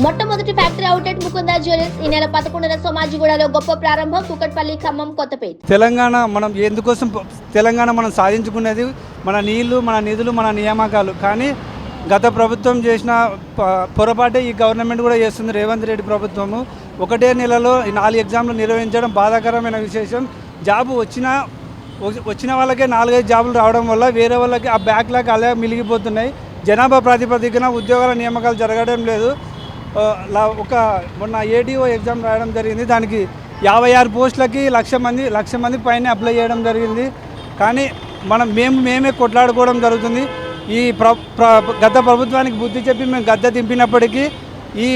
మొట్టమొదటి factory outlet Mukunda jewellers ఈ నెల 11న సోమాజిగూడలో గొప్ప ప్రారంభం. కుకట్పల్లి, ఖమ్మం, కొత్తపేట. తెలంగాణ మనం ఎందుకోసం తెలంగాణ మనం సాధించుకునేది మన నీళ్లు, మన నిధులు, మన నియామకాలు. కానీ గత ప్రభుత్వం చేసిన పొరపాటే ఈ గవర్నమెంట్ కూడా చేస్తుంది. రేవంత్ రెడ్డి ప్రభుత్వము ఒకటే నెలలో 4 ఎగ్జామ్లు నిర్వహించడం బాధాకరమైన విశేషం. జాబు వచ్చిన వాళ్ళకే 4-5 జాబులు రావడం వల్ల వేరే వాళ్ళకి ఆ బ్యాక్లాగ్ అలా మిలిగిపోతున్నాయి. జనాభా ప్రాతిపదికన ఉద్యోగాల నియామకాలు జరగడం లేదు. మొన్న ఏడీఓ ఎగ్జామ్ రాయడం జరిగింది. దానికి 56 పోస్టులకి 1,00,000 మంది పైన అప్లై చేయడం జరిగింది. కానీ మేమే కొట్లాడుకోవడం జరుగుతుంది. ఈ గత ప్రభుత్వానికి బుద్ధి చెప్పి మేము గద్దె దింపినప్పటికీ ఈ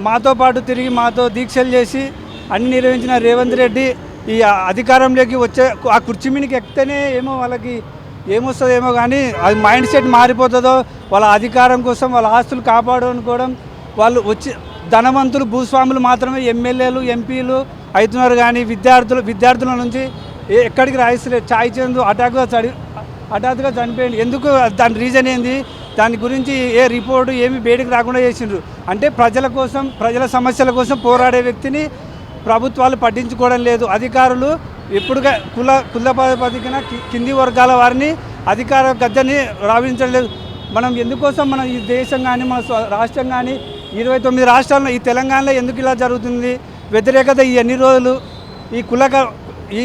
మాతో పాటు తిరిగి మాతో దీక్షలు చేసి అన్ని నిర్వహించిన రేవంత్ రెడ్డి ఈ అధికారంలోకి వచ్చే ఆ కుర్చీ మీదకి ఎక్కితేనే ఏమో వాళ్ళకి ఏమొస్తుందేమో, కానీ అది మైండ్ సెట్ మారిపోతుందో, వాళ్ళ అధికారం కోసం వాళ్ళ ఆస్తులు కాపాడుకోవడం, వాళ్ళు వచ్చి ధనవంతులు భూస్వాములు మాత్రమే ఎమ్మెల్యేలు ఎంపీలు అవుతున్నారు. కానీ విద్యార్థుల నుంచి ఎక్కడికి రాయిస్తలేదు. చాయ్ చందు హఠాత్తుగా చనిపోయింది. ఎందుకు? దాని రీజన్ ఏంది? దాని గురించి ఏ రిపోర్టు ఏమి బయటకు రాకుండా చేసిండ్రు. అంటే ప్రజల కోసం, ప్రజల సమస్యల కోసం పోరాడే వ్యక్తిని ప్రభుత్వాలు పట్టించుకోవడం లేదు. అధికారులు ఎప్పుడుగా కులపదికన కింది వర్గాల వారిని అధికార గద్దెని రావించడం లేదు. మనం ఎందుకోసం మన ఈ దేశం కానీ మన రాష్ట్రం కానీ 29 రాష్ట్రాల్లో ఈ తెలంగాణలో ఎందుకు ఇలా జరుగుతుంది? వ్యతిరేకత ఈ ఎన్ని రోజులు ఈ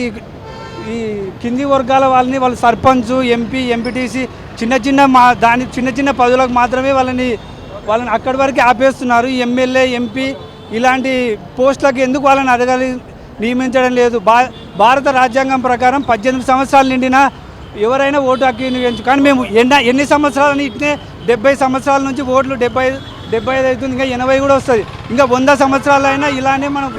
కింది వర్గాల వాళ్ళని వాళ్ళు సర్పంచ్, ఎంపీ, ఎంపీటీసీ చిన్న చిన్న పదవులకు మాత్రమే వాళ్ళని అక్కడి వరకు ఆపేస్తున్నారు. ఎమ్మెల్యే, ఎంపీ ఇలాంటి పోస్టులకు ఎందుకు వాళ్ళని నియమించడం లేదు? భారత రాజ్యాంగం ప్రకారం 18 సంవత్సరాలు నిండిన ఎవరైనా ఓటు హక్కు వినియోగించు. కానీ మేము ఎన్ని సంవత్సరాలని ఇట్నే 70 సంవత్సరాల నుంచి ఓట్లు 75 అవుతుంది. ఇంకా 80 కూడా వస్తుంది. ఇంకా 100 సంవత్సరాలైనా ఇలానే మనం